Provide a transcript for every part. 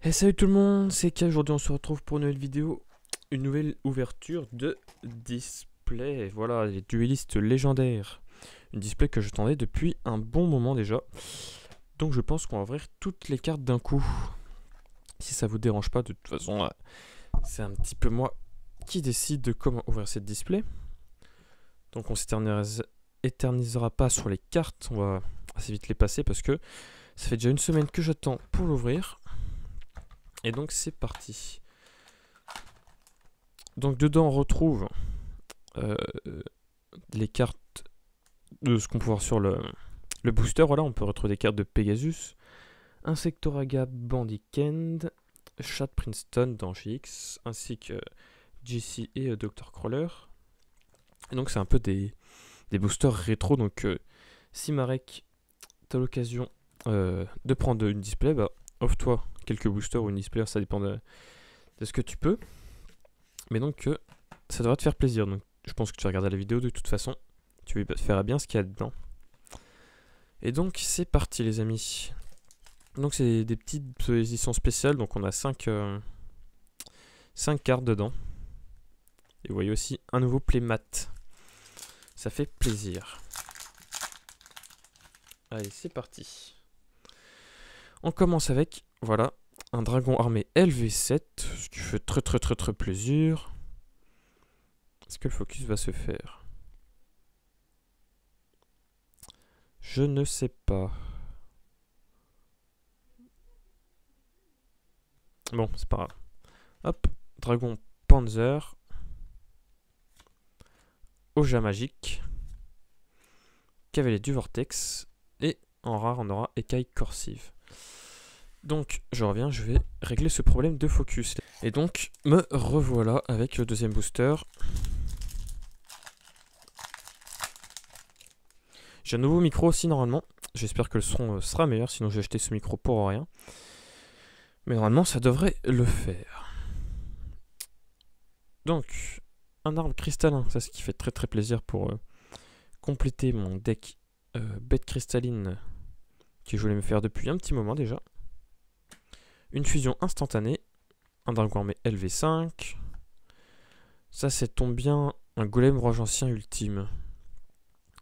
Et salut tout le monde, c'est K. Aujourd'hui on se retrouve pour une nouvelle vidéo, une nouvelle ouverture de display. Voilà, les duellistes légendaires. Une display que je tendais depuis un bon moment déjà. Donc je pense qu'on va ouvrir toutes les cartes d'un coup. Si ça vous dérange pas, de toute façon, c'est un petit peu moi qui décide de comment ouvrir cette display. Donc on s'éternisera pas sur les cartes, on va assez vite les passer parce que ça fait déjà une semaine que j'attends pour l'ouvrir. Et donc c'est parti. Donc dedans on retrouve les cartes de ce qu'on peut voir sur le booster. Voilà, on peut retrouver des cartes de Pegasus, Insectoraga Bandicend, Chat Princeton dans GX, ainsi que JC et Dr. Crawler. Et donc c'est un peu des boosters rétro. Donc si Marek, t'as l'occasion de prendre une display, bah offre-toi quelques boosters ou une display, ça dépend de ce que tu peux. Mais donc ça devrait te faire plaisir. Donc je pense que tu vas regarder la vidéo de toute façon. Tu verras bien ce qu'il y a dedans. Et donc c'est parti les amis. Donc c'est des petites éditions spéciales. Donc on a 5 cartes dedans. Et vous voyez aussi un nouveau playmat. Ça fait plaisir. Allez, c'est parti. On commence avec, voilà, un dragon armé LV7. Ce qui fait très plaisir. Est-ce que le focus va se faire? Je ne sais pas. Bon, c'est pas grave. Hop, dragon Panzer. Oja magique. Cavalier du vortex. Et en rare, on aura écaille corsive. Donc, je reviens, je vais régler ce problème de focus. Et donc, me revoilà avec le deuxième booster. J'ai un nouveau micro aussi normalement. J'espère que le son sera meilleur, sinon j'ai acheté ce micro pour rien. Mais normalement, ça devrait le faire. Donc, un arbre cristallin, ça c'est ce qui fait très plaisir pour compléter mon deck bête cristalline que je voulais me faire depuis un petit moment déjà. Une fusion instantanée, un dragon armé LV5. Ça c'est tombe bien, un golem roi ancien ultime.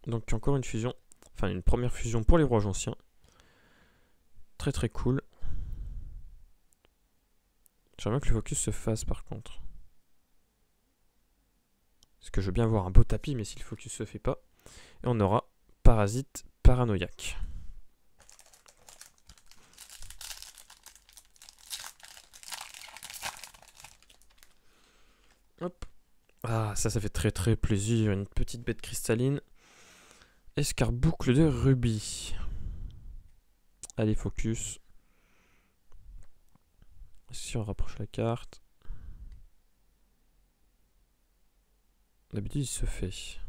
Donc encore une fusion, enfin une première fusion pour les rois anciens. Très cool. J'aimerais bien que le focus se fasse par contre. Parce que je veux bien voir un beau tapis, mais si le focus se fait pas. Et on aura parasite paranoïaque. Hop. Ah, ça fait très plaisir. Une petite bête cristalline. Escarboucle de rubis. Allez, focus. Si on rapproche la carte. D'habitude, il se fait.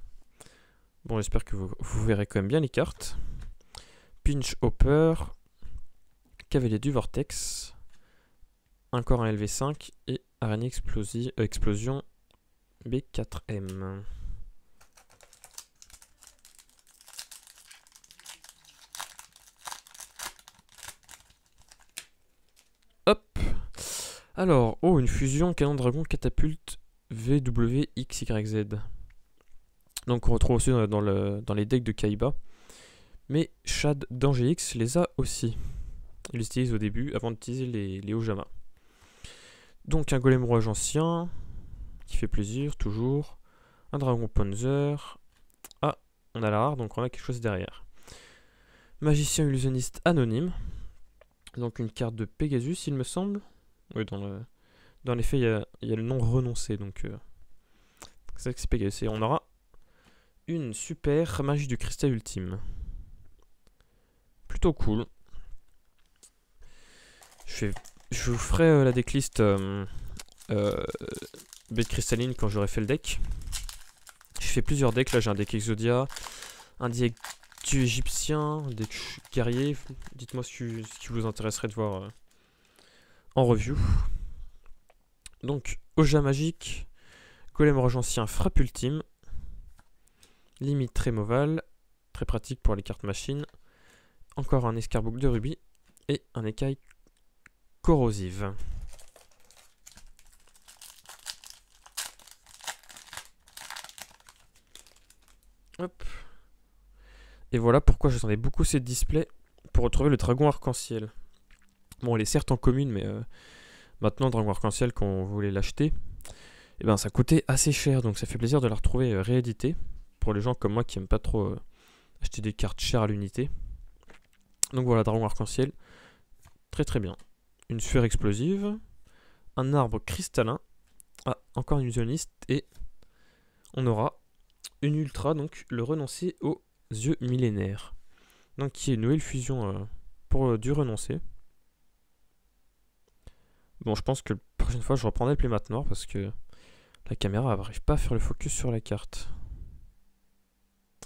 Bon, j'espère que vous verrez quand même bien les cartes. Pinch Hopper. Cavalier du Vortex. Encore un LV5. Et araignée explosion B4M. Hop. Alors, oh, une fusion canon dragon catapulte VWXYZ. Donc on retrouve aussi dans les decks de Kaiba. Mais Shad d'Angélix les a aussi. Il les utilise au début avant d'utiliser les Ojama. Donc un golem rouge ancien qui fait plaisir toujours. Un dragon Panzer. Ah, on a la rare donc on a quelque chose derrière. Magicien illusionniste anonyme. Donc une carte de Pegasus il me semble. Oui, dans les faits il y a le nom renoncé donc c'est ça que c'est Pegasus. Et on aura une super magie du cristal ultime. Plutôt cool. Je vous ferai la decklist bête cristalline quand j'aurai fait le deck. J'ai fait plusieurs decks. Là j'ai un deck Exodia, un deck égyptien, un deck guerrier. Dites-moi ce qui vous intéresserait de voir en review. Donc Oja magique, golem rouge ancien, frappe ultime, limite Removal, très pratique pour les cartes machines. Encore un escarboucle de rubis et un écaille corrosive. Hop. Et voilà pourquoi j'attendais beaucoup ces displays pour retrouver le dragon arc-en-ciel. Bon, il est certes en commune, mais maintenant, dragon arc-en-ciel, quand on voulait l'acheter, eh ben, ça coûtait assez cher. Donc ça fait plaisir de la retrouver rééditée pour les gens comme moi qui n'aiment pas trop acheter des cartes chères à l'unité. Donc voilà, dragon arc-en-ciel. Très très bien. Une sphère explosive. Un arbre cristallin. Ah, encore une illusionniste. Et on aura une ultra, donc le renoncer aux yeux millénaires. Donc qui est une nouvelle fusion pour du renoncer. Bon, je pense que la prochaine fois je reprendrai le playmat noir parce que la caméra n'arrive pas à faire le focus sur la carte.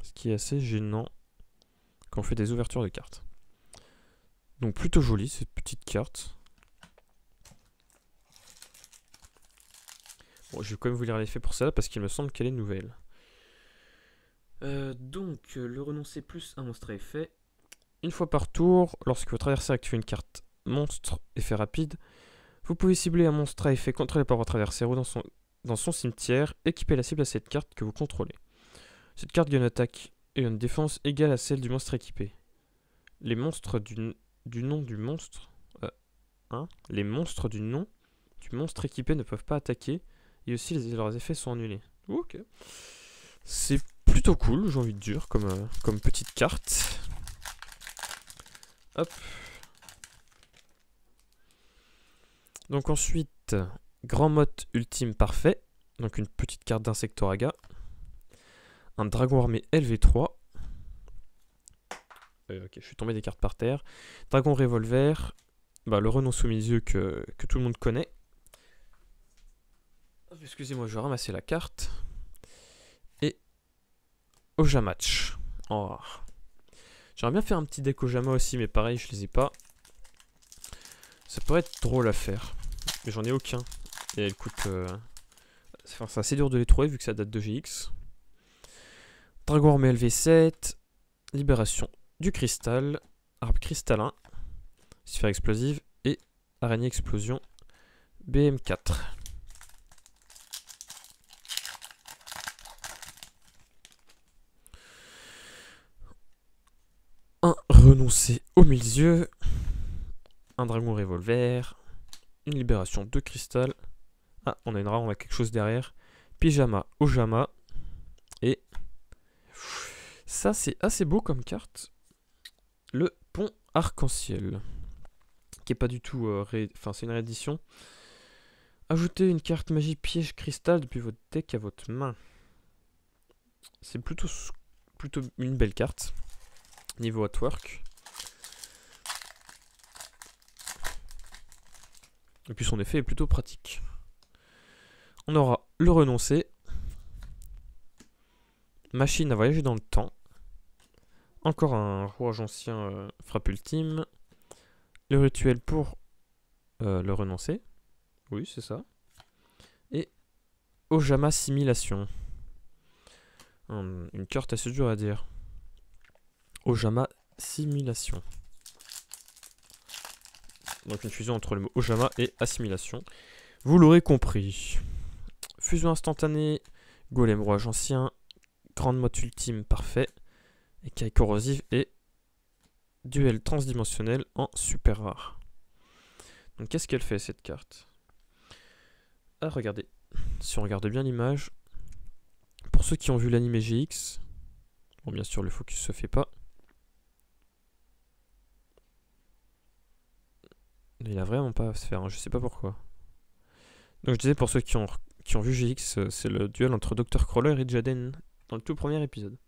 Ce qui est assez gênant quand on fait des ouvertures de cartes. Donc plutôt jolie cette petite carte. Bon, je vais quand même vous lire l'effet pour celle-là parce qu'il me semble qu'elle est nouvelle. Donc, le renoncer plus un monstre à effet. Une fois par tour, lorsque votre adversaire active une carte monstre, effet rapide, vous pouvez cibler un monstre à effet contrôlé par votre adversaire ou dans son cimetière, équiper la cible à cette carte que vous contrôlez. Cette carte gagne une attaque et une défense égale à celle du monstre équipé. Les monstres du nom du monstre... Les monstres du nom du monstre équipé ne peuvent pas attaquer et aussi leurs effets sont annulés. Ok. C'est plutôt cool, j'ai envie de dire, comme petite carte. Hop. Donc ensuite, Grand Motte ultime parfait. Donc une petite carte d'Insectoraga. Un dragon armé LV3. Ok, je suis tombé des cartes par terre. Dragon revolver. Bah, le renom sous mes yeux que tout le monde connaît. Excusez-moi, je vais ramasser la carte. Et Ojamatch. Oh. J'aimerais bien faire un petit deck Ojama aussi, mais pareil, je les ai pas. Ça pourrait être drôle à faire. Mais j'en ai aucun. Et elle coûte... c'est assez dur de les trouver vu que ça date de GX. Dragon armé LV7. Libération du cristal. Arbre cristallin. Sphère explosive. Et araignée explosion BM4. Un renoncer au milieu. Un dragon revolver. Une libération de cristal. Ah, on a une rare, on a quelque chose derrière. Pyjama Ojama. Et ça, c'est assez beau comme carte. Le pont arc-en-ciel. Qui est pas du tout... Enfin, c'est une réédition. Ajoutez une carte magie piège cristal depuis votre deck à votre main. C'est plutôt une belle carte. Niveau artwork. Et puis son effet est plutôt pratique. On aura le renoncer. Machine à voyager dans le temps. Encore un rouage ancien frappe ultime. Le rituel pour le renoncer. Oui, c'est ça. Et Ojama simulation. Une carte assez dure à dire. Ojama simulation. Donc une fusion entre le mot Ojama et assimilation. Vous l'aurez compris. Fusion instantanée, golem rouage ancien, grande motte ultime parfait, écaille corrosive et duel transdimensionnel en super rare. Donc qu'est-ce qu'elle fait cette carte? Ah regardez, si on regarde bien l'image, pour ceux qui ont vu l'anime GX, bon bien sûr le focus se fait pas. Il a vraiment pas à se faire, hein, je sais pas pourquoi. Donc je disais pour ceux qui ont vu GX, c'est le duel entre Dr. Crawler et Jaden dans le tout premier épisode.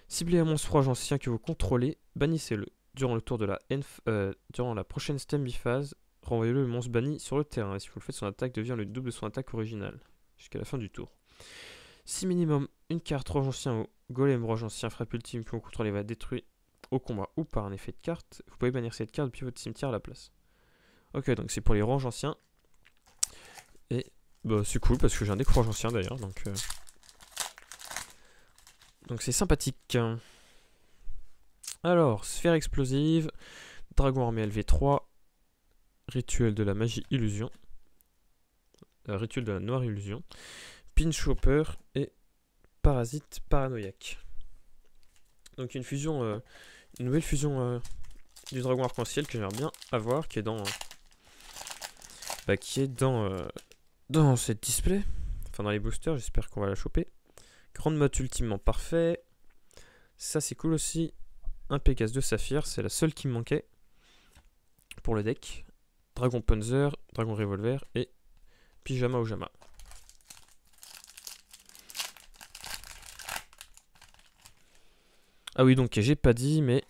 Ciblez un monstre rouge ancien que vous contrôlez, bannissez-le. Durant le tour de durant la prochaine stem biphase, renvoyez-le monstre banni sur le terrain. Et si vous le faites, son attaque devient le double de son attaque originale. Jusqu'à la fin du tour. Si minimum une carte rouge ancien ou golem rouge ancien frappe ultime que vous contrôlez va détruire au combat ou par un effet de carte, vous pouvez bannir cette carte depuis votre cimetière à la place. Ok, donc c'est pour les rouges anciens. Et bah, c'est cool parce que j'ai un deck rouge ancien d'ailleurs. Donc c'est sympathique. Alors, sphère explosive, dragon armé LV3, Rituel de la magie illusion. Rituel de la noire illusion. Pinch Hopper et Parasite paranoïaque. Donc une fusion, une nouvelle fusion du dragon arc-en-ciel que j'aimerais bien avoir, qui est dans dans cette display, enfin dans les boosters. J'espère qu'on va la choper. Grande motte ultimement parfait. Ça c'est cool aussi. Un Pégase de saphir, c'est la seule qui me manquait pour le deck. Dragon Panzer, Dragon Revolver et Pyjama Ojama. Ah oui, donc j'ai pas dit, mais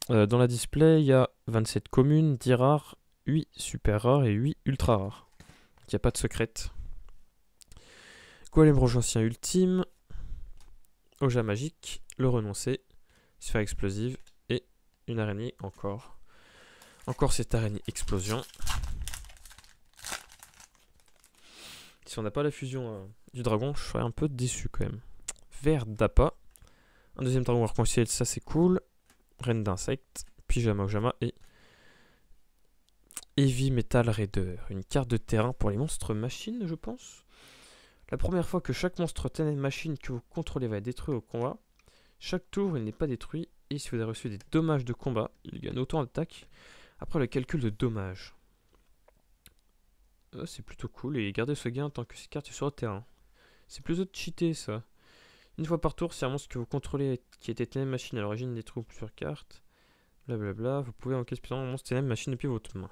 dans la display, il y a 27 communes, 10 rares, 8 super rares et 8 ultra rares. Il n'y a pas de secrète. Golem Rouge Ancien ultime, Oja magique, le renoncé, sphère explosive et une araignée encore. Encore cette araignée explosion. Si on n'a pas la fusion du dragon, je serais un peu déçu quand même. Vert d'Appa. Un deuxième dragon arc-en-ciel, ça c'est cool. Reine d'insectes, Pyjama Ojama et Heavy Metal Raider. Une carte de terrain pour les monstres machines, je pense. La première fois que chaque monstre ténèbre machine que vous contrôlez va être détruit au combat, chaque tour il n'est pas détruit. Et si vous avez reçu des dommages de combat, il gagne autant d'attaque après le calcul de dommages. C'est plutôt cool. Et gardez ce gain tant que cette carte est sur le terrain. C'est plutôt cheaté ça. Une fois par tour, si un monstre que vous contrôlez qui était ténèbre machine à l'origine détruit plusieurs cartes, blablabla, vous pouvez encaisser puissamment un monstre ténèbre machine depuis votre main.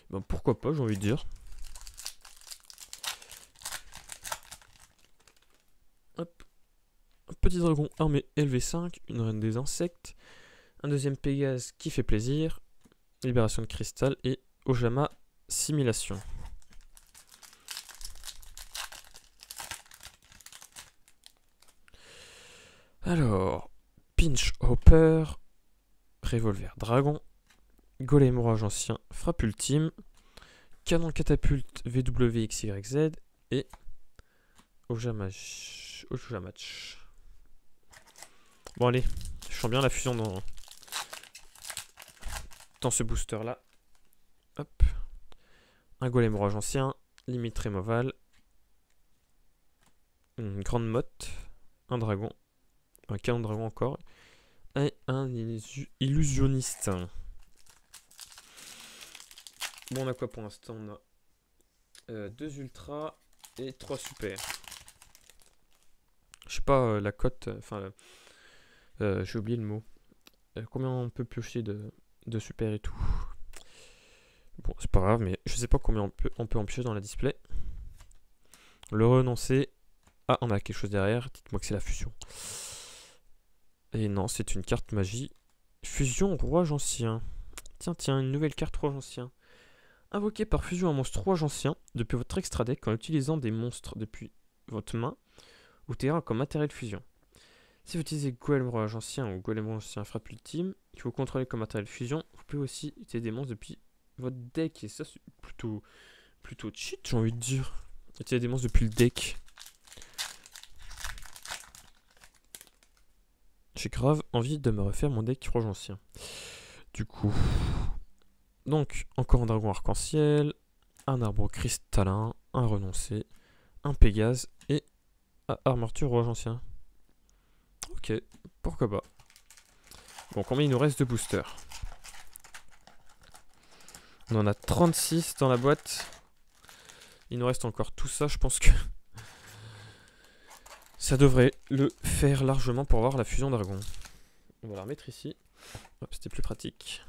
Ben, pourquoi pas, j'ai envie de dire. Hop. Un petit dragon armé LV5, une reine des insectes, un deuxième Pégase qui fait plaisir, libération de cristal et Ojama simulation. Alors, Pinch Hopper, Revolver Dragon, Golem Orage Ancien, Frappe Ultime, Canon Catapulte VWXYZ et Ojama Match. Bon allez, je sens bien la fusion dans ce booster là. Hop. Un Golem Orage Ancien, limite Removal, une grande motte, un dragon, un canon de dragon encore, et un illusionniste. Bon, on a quoi pour l'instant? On a 2 ultras et 3 super. Je sais pas la cote, enfin j'ai oublié le mot. Combien on peut piocher de super et tout. Bon, c'est pas grave, mais je sais pas combien on peut en piocher dans la display. Le renoncer. Ah, on a quelque chose derrière. Dites-moi que c'est la fusion. Et non, c'est une carte magie. Fusion rouage ancien. Tiens, une nouvelle carte rouage ancien. Invoqué par fusion un monstre rouage ancien depuis votre extra deck en utilisant des monstres depuis votre main ou terrain comme matériel fusion. Si vous utilisez Golem Rouage Ancien ou Golem Rouage Ancien Frappe Ultime, que vous contrôlez comme matériel fusion, vous pouvez aussi utiliser des monstres depuis votre deck. Et ça, c'est plutôt cheat, j'ai envie de dire. Utiliser des monstres depuis le deck. J'ai grave envie de me refaire mon deck Rouage Ancien. Du coup. Donc, encore un dragon arc-en-ciel, un arbre cristallin, un renoncé, un Pégase et un armature Rouage Ancien. Ok, pourquoi pas. Bon, combien il nous reste de boosters? On en a 36 dans la boîte. Il nous reste encore tout ça, je pense que ça devrait le faire largement pour avoir la fusion dragon. On va la remettre ici. C'était plus pratique.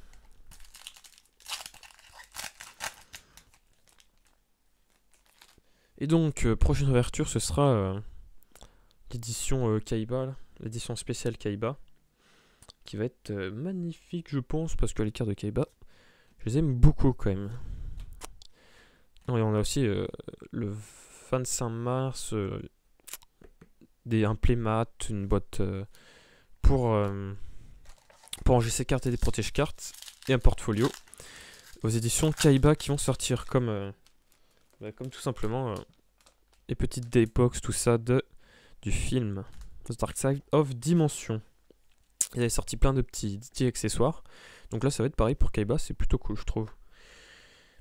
Et donc, prochaine ouverture, ce sera l'édition Kaiba, l'édition spéciale Kaiba, qui va être magnifique, je pense, parce que les cartes de Kaiba, je les aime beaucoup quand même. Et on a aussi le 25 mars, un playmat, une boîte pour ranger ses cartes et des protège-cartes, et un portfolio aux éditions Kaiba qui vont sortir comme tout simplement les petites daybox, tout ça du film The Dark Side of Dimension. Il avait sorti plein de petits accessoires. Donc là, ça va être pareil pour Kaiba, c'est plutôt cool, je trouve.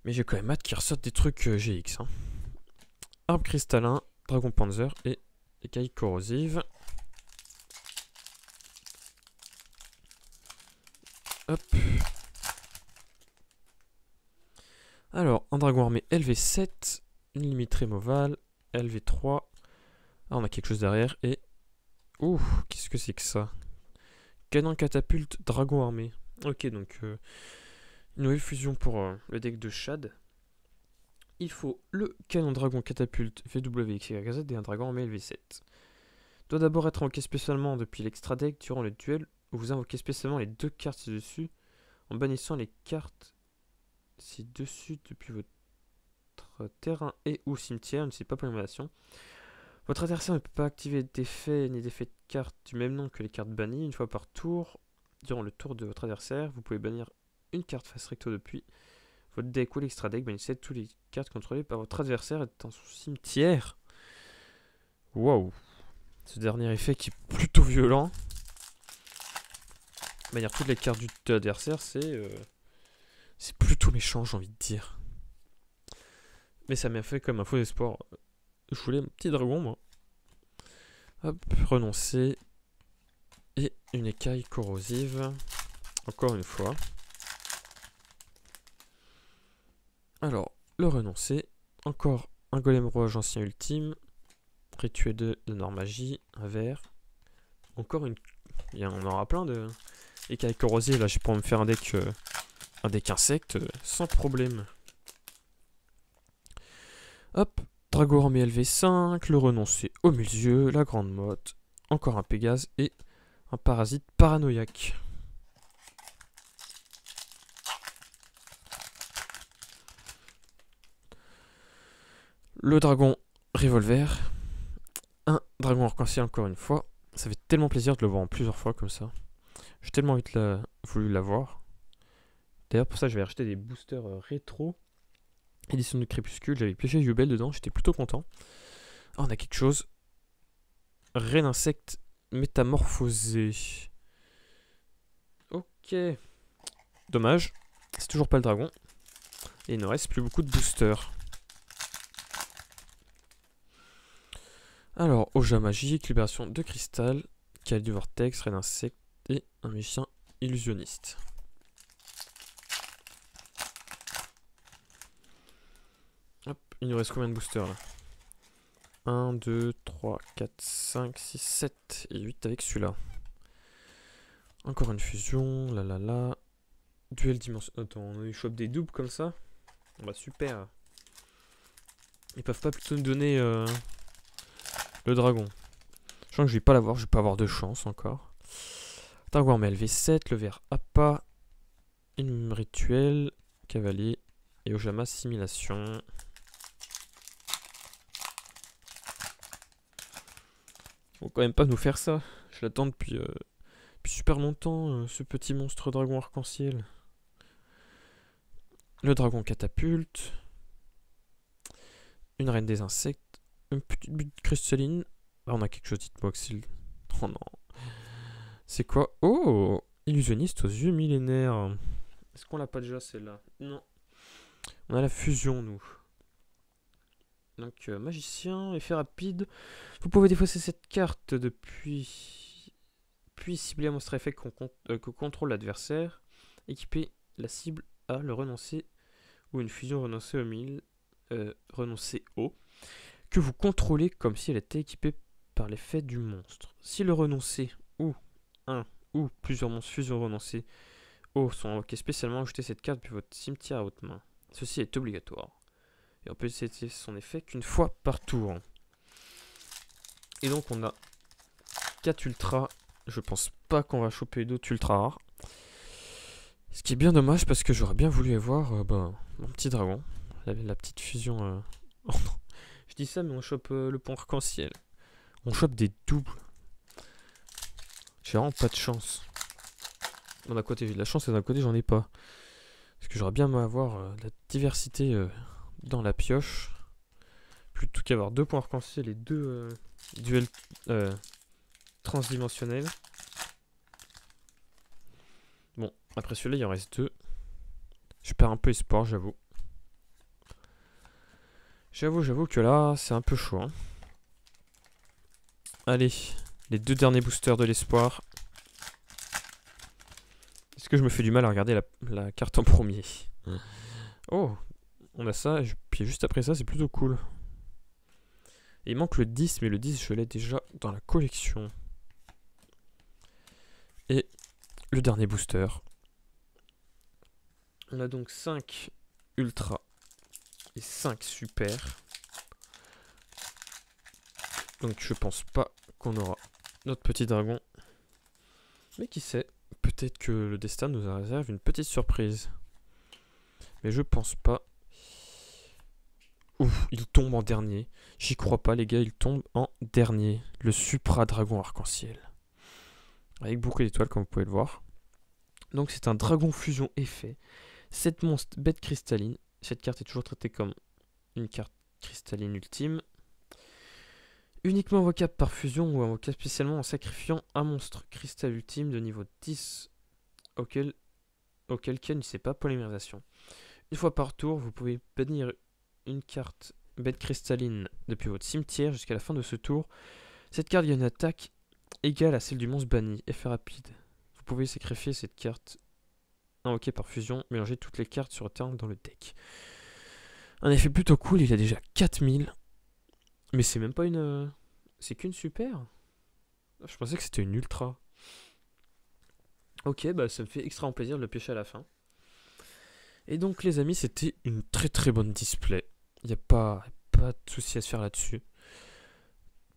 Mais j'ai quand même hâte qu'ils ressortent des trucs GX. Hein. Arbre cristallin, dragon panzer et écailles corrosives. Hop. Alors, un dragon armé LV7, une limite rémovable, LV3. Ah, on a quelque chose derrière et... Ouh, qu'est-ce que c'est que ça? Canon catapulte, dragon armé. Ok, donc une nouvelle fusion pour le deck de Shad. Il faut le canon dragon catapulte VWXYZ et un dragon armé LV7. Doit d'abord être invoqué spécialement depuis l'extra deck durant le duel où vous invoquez spécialement les 2 cartes ci-dessus en bannissant les cartes ci-dessus depuis votre terrain et ou cimetière, ne sait pas pour l'émulation. Votre adversaire ne peut pas activer d'effets ni d'effets de cartes du même nom que les cartes bannies une fois par tour. Durant le tour de votre adversaire, vous pouvez bannir une carte face recto depuis votre deck ou l'extra deck. Bannissez toutes les cartes contrôlées par votre adversaire dans son cimetière. Waouh! Ce dernier effet qui est plutôt violent. Bannir toutes les cartes de l'adversaire, c'est plutôt méchant, j'ai envie de dire. Mais ça m'a fait comme un faux espoir. Je voulais un petit dragon, moi. Hop, renoncer. Et une écaille corrosive. Encore une fois. Alors, le renoncer. Encore un golem rouge ancien ultime. Rituel de Nord-Magie. Un vert. Encore une... on aura plein de écailles corrosives. Là, je pourrais me faire un deck insecte sans problème. Hop. Dragon armé LV5, le renoncer au milieu, la grande motte, encore un Pégase et un parasite paranoïaque. Le dragon revolver, un dragon arc-en-ciel encore une fois. Ça fait tellement plaisir de le voir en plusieurs fois comme ça. J'ai tellement voulu l'avoir. D'ailleurs pour ça je vais acheter des boosters rétro. Édition de Crépuscule, j'avais pioché Jubel dedans, j'étais plutôt content. Ah, on a quelque chose. Reine insecte métamorphosé. Ok. Dommage. C'est toujours pas le dragon. Et il ne reste plus beaucoup de boosters. Alors, Oja magique, libération de cristal, Cale du vortex, reine insecte et un magicien illusionniste. Hop, il nous reste combien de boosters là? 1, 2, 3, 4, 5, 6, 7 et 8 avec celui-là. Encore une fusion, là. Duel dimension. Attends, on a chope des doubles comme ça? Bah super. Ils peuvent pas plutôt nous donner le dragon. Je sens que je vais pas l'avoir, je vais pas avoir de chance encore. Dragon armé LV7, le vert Appa, une rituel, cavalier et Ojama simulation. Faut quand même pas nous faire ça. Je l'attends depuis super longtemps, ce petit monstre dragon arc-en-ciel. Le dragon catapulte. Une reine des insectes. Une petite butte cristalline. Ah, on a quelque chose, dites-moi que c'est le... Oh non. C'est quoi? Oh! Illusionniste aux yeux millénaires. Est-ce qu'on l'a pas déjà celle-là? Non. On a la fusion, nous. Donc, magicien, effet rapide. Vous pouvez défausser cette carte depuis... Puis cibler un monstre effet que contrôle l'adversaire. Équiper la cible à le renoncer. Ou une fusion renoncer au mille. Renoncer au. Que vous contrôlez comme si elle était équipée par l'effet du monstre. Si le renoncer ou un ou plusieurs monstres fusion renoncés au sont invoqués spécialement, ajoutez cette carte depuis votre cimetière à votre main. Ceci est obligatoire. Et on peut utiliser son effet qu'une fois par tour. Et donc on a 4 ultras. Je pense pas qu'on va choper d'autres ultra rares. Ce qui est bien dommage parce que j'aurais bien voulu avoir mon petit dragon. La petite fusion. Oh non. Je dis ça mais on chope le pont arc-en-ciel. On chope des doubles. J'ai vraiment pas de chance. D'un côté j'ai de la chance et d'un côté j'en ai pas. Parce que j'aurais bien aimé avoir de la diversité dans la pioche. Plutôt qu'avoir 2 points arc-en-ciel et 2 duels transdimensionnels. Bon, après celui-là il en reste 2. Je perds un peu espoir, j'avoue. J'avoue que là, c'est un peu chaud. Hein. Allez, les 2 derniers boosters de l'espoir. Est-ce que je me fais du mal à regarder la carte en premier? Oh, on a ça, puis juste après ça, c'est plutôt cool. Et il manque le 10, mais le 10, je l'ai déjà dans la collection. Et le dernier booster. On a donc 5 ultra et 5 super. Donc je pense pas qu'on aura notre petit dragon. Mais qui sait, peut-être que le destin nous réserve une petite surprise. Mais je pense pas. Ouf, il tombe en dernier. J'y crois pas les gars, il tombe en dernier. Le Supra Dragon Arc-en-Ciel. Avec beaucoup d'étoiles comme vous pouvez le voir. Donc c'est un dragon fusion effet. 7 monstres bêtes cristallines. Cette carte est toujours traitée comme une carte cristalline ultime. Uniquement invocable par fusion ou invocable spécialement en sacrifiant un monstre cristal ultime de niveau 10 auquel cas ne sait pas polymérisation. Une fois par tour, vous pouvez bannir une carte bête cristalline depuis votre cimetière jusqu'à la fin de ce tour. Cette carte gagne une attaque égale à celle du monstre banni. Effet rapide. Vous pouvez sacrifier cette carte invoquée par fusion, mélanger toutes les cartes sur turn dans le deck. Un effet plutôt cool, il a déjà 4000. Mais c'est même pas une... c'est qu'une super. Je pensais que c'était une ultra. Ok, bah ça me fait extrêmement plaisir de le piocher à la fin. Et donc les amis, c'était une très bonne display. Il n'y a pas de souci à se faire là-dessus.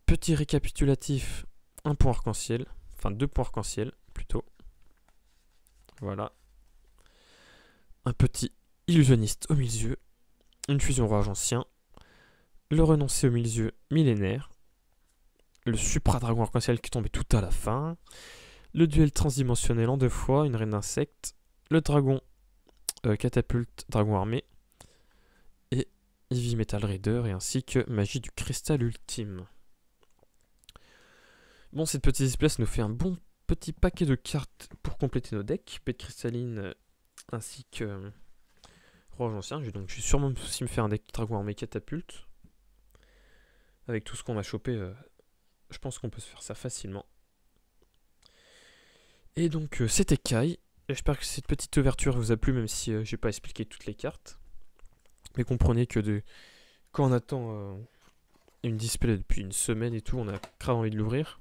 Petit récapitulatif, 1 point arc-en-ciel. Enfin 2 points arc-en-ciel plutôt. Voilà. Un petit illusionniste au milieu. Une fusion orage ancien. Le renoncé au milieu millénaire. Le supra dragon arc-en-ciel qui tombait tout à la fin. Le duel transdimensionnel en 2 fois, une reine d'insectes. Le dragon catapulte dragon armé. Et Heavy Metal Raider et ainsi que magie du cristal ultime. Bon, cette petite display nous fait un bon petit paquet de cartes pour compléter nos decks. Bête cristalline ainsi que Roi ancien. Je vais sûrement aussi me faire un deck dragon armé catapulte. Avec tout ce qu'on a chopé, je pense qu'on peut se faire ça facilement. Et donc c'était Kai. J'espère que cette petite ouverture vous a plu, même si j'ai pas expliqué toutes les cartes. Mais comprenez que quand on attend une display depuis une semaine et tout, on a grave envie de l'ouvrir.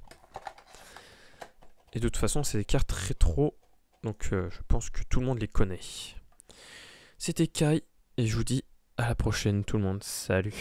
Et de toute façon, c'est des cartes rétro, donc je pense que tout le monde les connaît. C'était Kai, et je vous dis à la prochaine tout le monde. Salut!